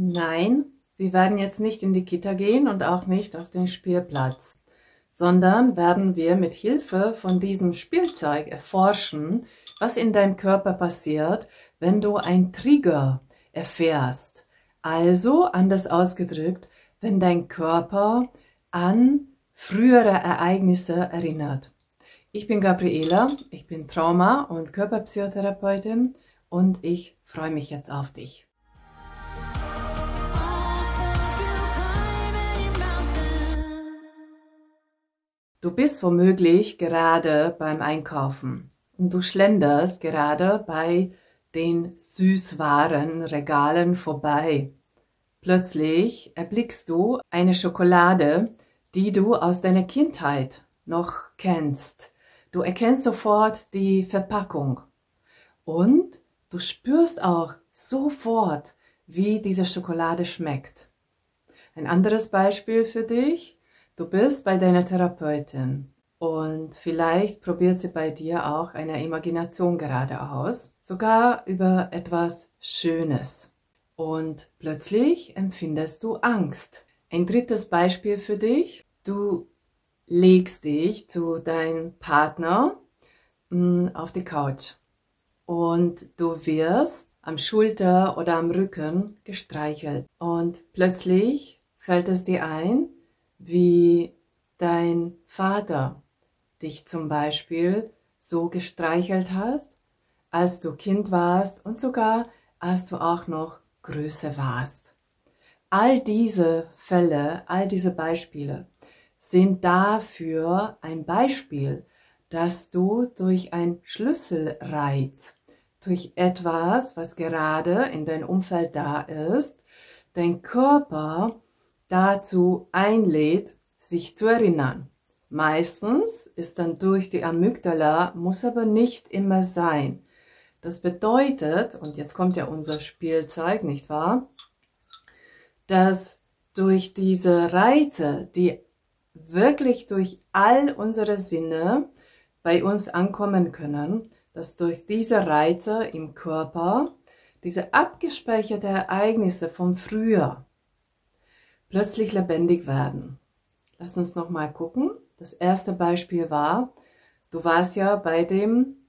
Nein, wir werden jetzt nicht in die Kita gehen und auch nicht auf den Spielplatz, sondern werden wir mit Hilfe von diesem Spielzeug erforschen, was in deinem Körper passiert, wenn du ein Trigger erfährst. Also, anders ausgedrückt, wenn dein Körper an frühere Ereignisse erinnert. Ich bin Gabriela, ich bin Trauma- und Körperpsychotherapeutin und ich freue mich jetzt auf dich. Du bist womöglich gerade beim Einkaufen und du schlenderst gerade bei den Süßwarenregalen vorbei. Plötzlich erblickst du eine Schokolade, die du aus deiner Kindheit noch kennst. Du erkennst sofort die Verpackung und du spürst auch sofort, wie diese Schokolade schmeckt. Ein anderes Beispiel für dich. Du bist bei deiner Therapeutin und vielleicht probiert sie bei dir auch eine Imagination gerade aus, sogar über etwas Schönes. Und plötzlich empfindest du Angst. Ein drittes Beispiel für dich. Du legst dich zu deinem Partner auf die Couch und du wirst am Schulter oder am Rücken gestreichelt. Und plötzlich fällt es dir ein, wie dein Vater dich zum Beispiel so gestreichelt hat, als du Kind warst und sogar als du auch noch größer warst. All diese Fälle, all diese Beispiele sind dafür ein Beispiel, dass du durch einen Schlüsselreiz, durch etwas, was gerade in deinem Umfeld da ist, dein Körper dazu einlädt, sich zu erinnern. Meistens ist dann durch die Amygdala, muss aber nicht immer sein. Das bedeutet, und jetzt kommt ja unser Spielzeug, nicht wahr, dass durch diese Reize, die wirklich durch all unsere Sinne bei uns ankommen können, dass durch diese Reize im Körper diese abgespeicherte Ereignisse vom Frühjahr plötzlich lebendig werden. Lass uns noch mal gucken. Das erste Beispiel war, du warst ja bei diesen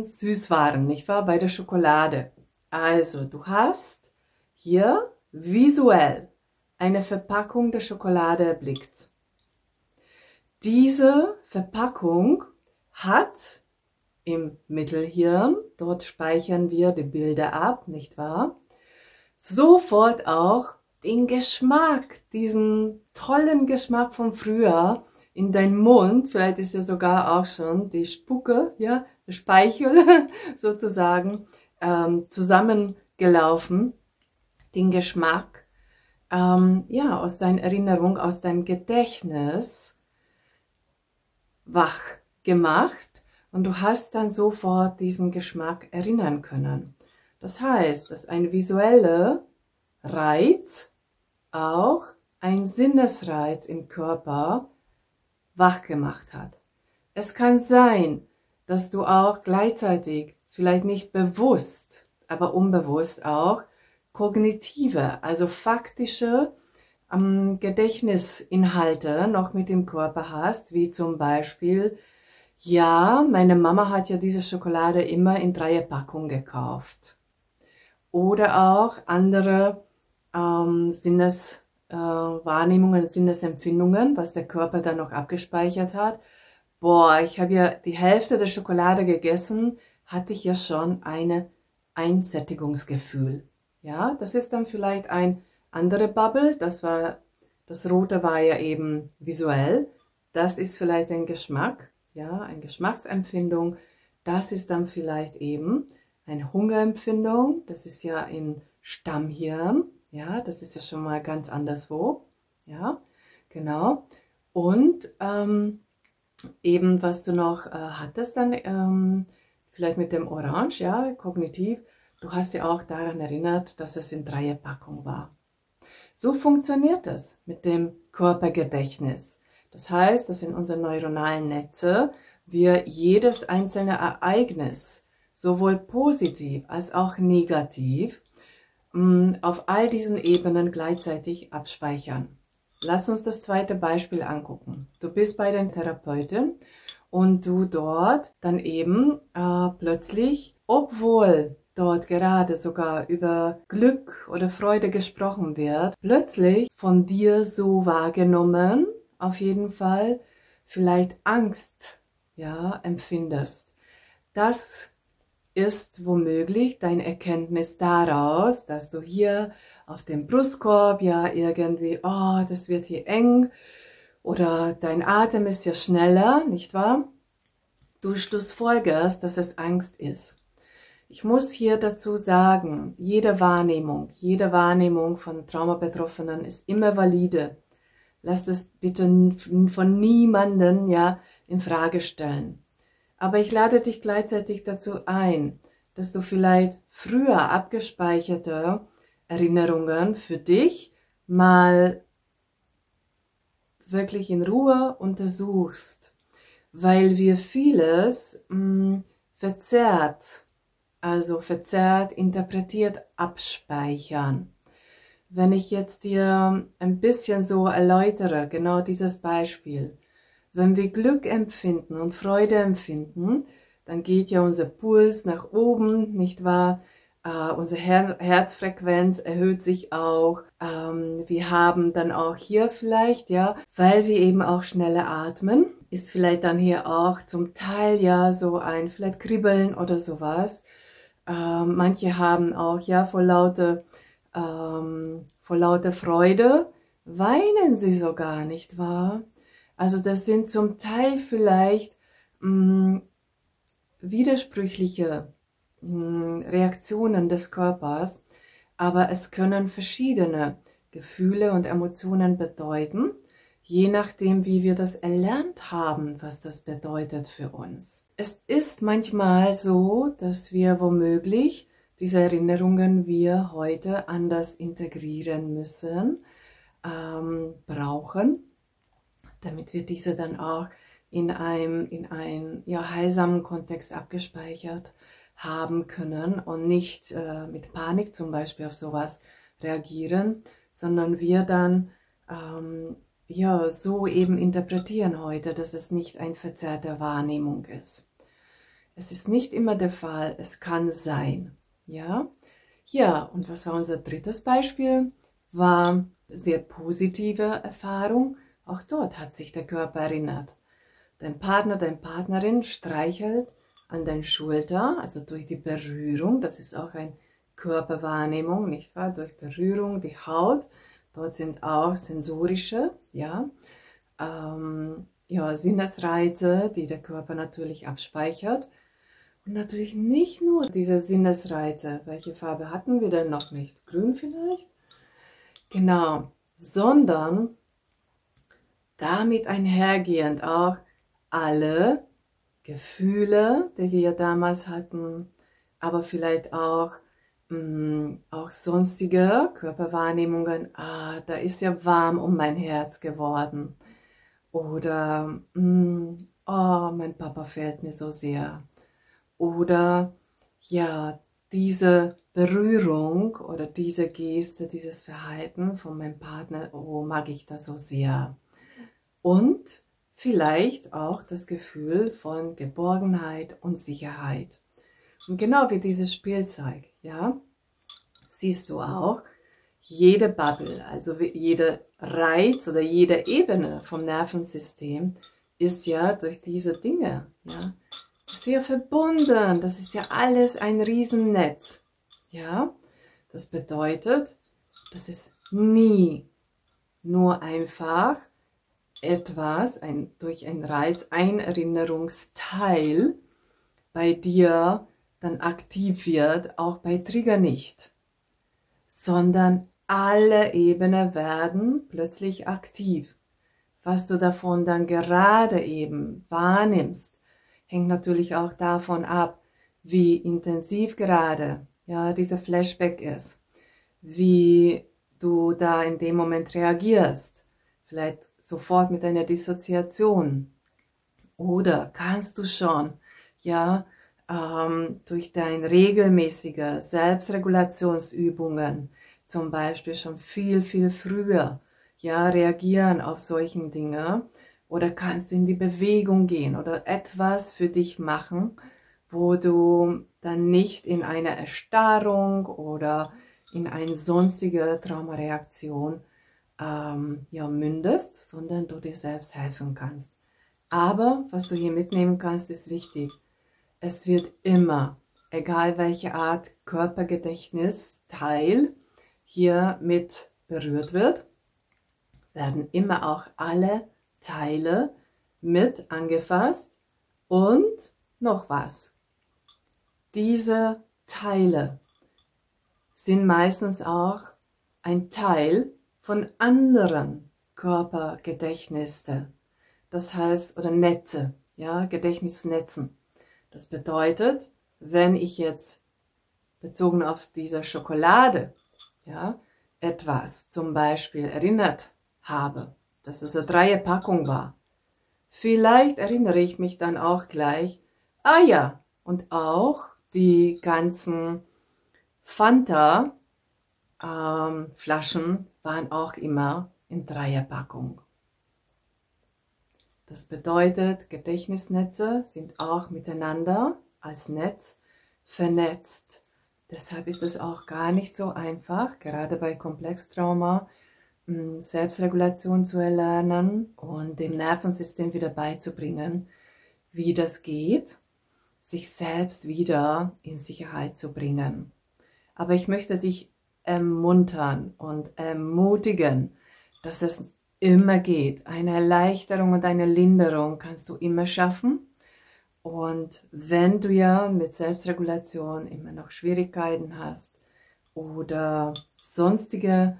Süßwaren, nicht wahr? Bei der Schokolade. Also, du hast hier visuell eine Verpackung der Schokolade erblickt. Diese Verpackung hat im Mittelhirn, dort speichern wir die Bilder ab, nicht wahr? Sofort auch den Geschmack, diesen tollen Geschmack von früher in deinen Mund, vielleicht ist ja sogar auch schon die Spucke, ja, der Speichel sozusagen zusammengelaufen, den Geschmack, ja, aus deiner Erinnerung, aus deinem Gedächtnis wach gemacht und du hast dann sofort diesen Geschmack erinnern können. Das heißt, dass ein visueller Reiz auch ein Sinnesreiz im Körper wach gemacht hat. Es kann sein, dass du auch gleichzeitig, vielleicht nicht bewusst, aber unbewusst auch, kognitive, also faktische Gedächtnisinhalte noch mit dem Körper hast, wie zum Beispiel, ja, meine Mama hat ja diese Schokolade immer in 3er-Packung gekauft. Oder auch andere Sinneswahrnehmungen, Sinnesempfindungen, was der Körper dann noch abgespeichert hat. Boah, ich habe ja die Hälfte der Schokolade gegessen, hatte ich ja schon ein Sättigungsgefühl. Ja, das ist dann vielleicht ein andere Bubble, das Rote war ja eben visuell, das ist vielleicht ein Geschmack, ja, eine Geschmacksempfindung, das ist dann vielleicht eben eine Hungerempfindung, das ist ja im Stammhirn, ja, das ist ja schon mal ganz anderswo, ja, genau. Und eben, was du noch hattest dann, vielleicht mit dem Orange, ja, kognitiv, du hast ja auch daran erinnert, dass es in 3er-Packung war. So funktioniert es mit dem Körpergedächtnis. Das heißt, dass in unseren neuronalen Netze wir jedes einzelne Ereignis, sowohl positiv als auch negativ, auf all diesen Ebenen gleichzeitig abspeichern. Lass uns das zweite Beispiel angucken. Du bist bei den Therapeuten und du dort dann eben plötzlich, obwohl dort gerade sogar über Glück oder Freude gesprochen wird, plötzlich von dir so wahrgenommen, auf jeden Fall, vielleicht Angst, ja, empfindest. Das ist womöglich dein Erkenntnis daraus, dass du hier auf dem Brustkorb ja irgendwie, oh, das wird hier eng oder dein Atem ist ja schneller, nicht wahr? Du schlussfolgerst, dass es Angst ist. Ich muss hier dazu sagen, jede Wahrnehmung von Traumabetroffenen ist immer valide. Lass das bitte von niemanden ja in Frage stellen. Aber ich lade dich gleichzeitig dazu ein, dass du vielleicht früher abgespeicherte Erinnerungen für dich mal wirklich in Ruhe untersuchst, weil wir vieles verzerrt interpretiert abspeichern. Wenn ich jetzt dir ein bisschen so erläutere, genau dieses Beispiel, wenn wir Glück empfinden und Freude empfinden, dann geht ja unser Puls nach oben, nicht wahr? Unsere Herzfrequenz erhöht sich auch. Wir haben dann auch hier vielleicht, ja, weil wir eben auch schneller atmen, ist vielleicht dann hier auch zum Teil ja so ein vielleicht Kribbeln oder sowas. Manche haben auch ja vor lauter Freude weinen sie sogar, nicht wahr? Also das sind zum Teil vielleicht widersprüchliche Reaktionen des Körpers, aber es können verschiedene Gefühle und Emotionen bedeuten, je nachdem, wie wir das erlernt haben, was das bedeutet für uns. Es ist manchmal so, dass wir womöglich diese Erinnerungen wir heute anders integrieren müssen, brauchen, damit wir diese dann auch in einem ja, heilsamen Kontext abgespeichert haben können und nicht mit Panik zum Beispiel auf sowas reagieren, sondern wir dann ja, so eben interpretieren heute, dass es nicht ein verzerrte Wahrnehmung ist. Es ist nicht immer der Fall, es kann sein. Ja, ja, und was war unser drittes Beispiel? War sehr positive Erfahrung. Auch dort hat sich der Körper erinnert. Dein Partner, deine Partnerin streichelt an deine Schulter, also durch die Berührung. Das ist auch eine Körperwahrnehmung, nicht wahr? Durch Berührung, die Haut. Dort sind auch sensorische, ja, ja, Sinnesreize, die der Körper natürlich abspeichert. Und natürlich nicht nur diese Sinnesreize. Welche Farbe hatten wir denn noch nicht? Grün vielleicht? Genau. Sondern damit einhergehend auch alle Gefühle, die wir damals hatten, aber vielleicht auch sonstige Körperwahrnehmungen. Ah, da ist ja warm um mein Herz geworden. Oder, oh, mein Papa fehlt mir so sehr. Oder ja, diese Berührung oder diese Geste, dieses Verhalten von meinem Partner, oh, mag ich das so sehr. Und vielleicht auch das Gefühl von Geborgenheit und Sicherheit. Und genau wie dieses Spielzeug, ja, siehst du auch, jede Bubble, also jeder Reiz oder jede Ebene vom Nervensystem ist ja durch diese Dinge, ja, das ist ja verbunden, das ist ja alles ein Riesennetz, ja. Das bedeutet, dass es nie nur einfach etwas, durch einen Reiz, ein Erinnerungsteil bei dir dann aktiv wird, auch bei Trigger nicht, sondern alle Ebenen werden plötzlich aktiv. Was du davon dann gerade eben wahrnimmst, hängt natürlich auch davon ab, wie intensiv gerade ja, dieser Flashback ist, wie du da in dem Moment reagierst, vielleicht sofort mit einer Dissoziation. Oder kannst du schon ja, durch deine regelmäßige Selbstregulationsübungen, zum Beispiel schon viel, viel früher, ja, reagieren auf solchen Dinge, oder kannst du in die Bewegung gehen oder etwas für dich machen, wo du dann nicht in eine Erstarrung oder in eine sonstige Traumareaktion ja, mündest, sondern du dir selbst helfen kannst. Aber was du hier mitnehmen kannst, ist wichtig. Es wird immer, egal welche Art Körpergedächtnisteil hier mit berührt wird, werden immer auch alle Teile mit angefasst und noch was. Diese Teile sind meistens auch ein Teil von anderen Körpergedächtnissen. Das heißt, oder Netze, ja, Gedächtnisnetzen. Das bedeutet, wenn ich jetzt bezogen auf diese Schokolade, ja, etwas zum Beispiel erinnert habe, dass das eine Dreierpackung war, vielleicht erinnere ich mich dann auch gleich, ah ja, und auch die ganzen Fanta Flaschen waren auch immer in Dreierpackung. Das bedeutet, Gedächtnisnetze sind auch miteinander als Netz vernetzt. Deshalb ist es auch gar nicht so einfach, gerade bei Komplextrauma, Selbstregulation zu erlernen und dem Nervensystem wieder beizubringen, wie das geht, sich selbst wieder in Sicherheit zu bringen. Aber ich möchte dich ermuntern und ermutigen, dass es immer geht. Eine Erleichterung und eine Linderung kannst du immer schaffen. Und wenn du ja mit Selbstregulation immer noch Schwierigkeiten hast oder sonstige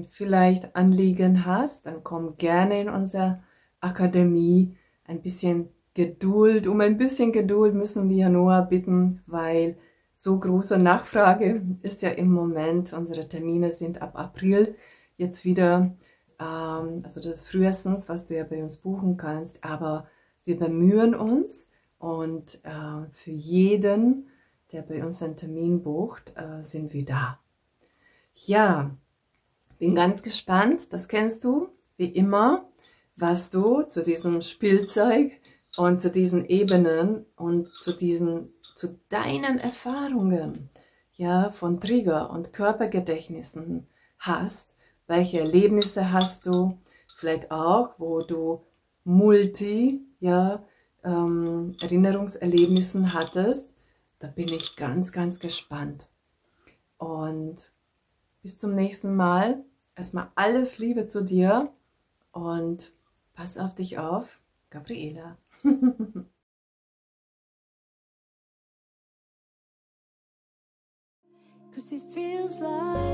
vielleicht Anliegen hast, dann komm gerne in unsere Akademie. Ein bisschen Geduld, um ein bisschen Geduld müssen wir nur bitten, weil so große Nachfrage ist ja im Moment. Unsere Termine sind ab April jetzt wieder, also das ist frühestens, was du ja bei uns buchen kannst, aber wir bemühen uns und für jeden, der bei uns einen Termin bucht, sind wir da. Ja, bin ganz gespannt, das kennst du, wie immer, was du zu diesem Spielzeug und zu diesen Ebenen und zu deinen Erfahrungen, ja, von Trigger und Körpergedächtnissen hast. Welche Erlebnisse hast du? Vielleicht auch, wo du ja, Erinnerungserlebnissen hattest. Da bin ich ganz, ganz gespannt. Und bis zum nächsten Mal. Erstmal alles Liebe zu dir und pass auf dich auf, Gabriela. 'Cause it feels like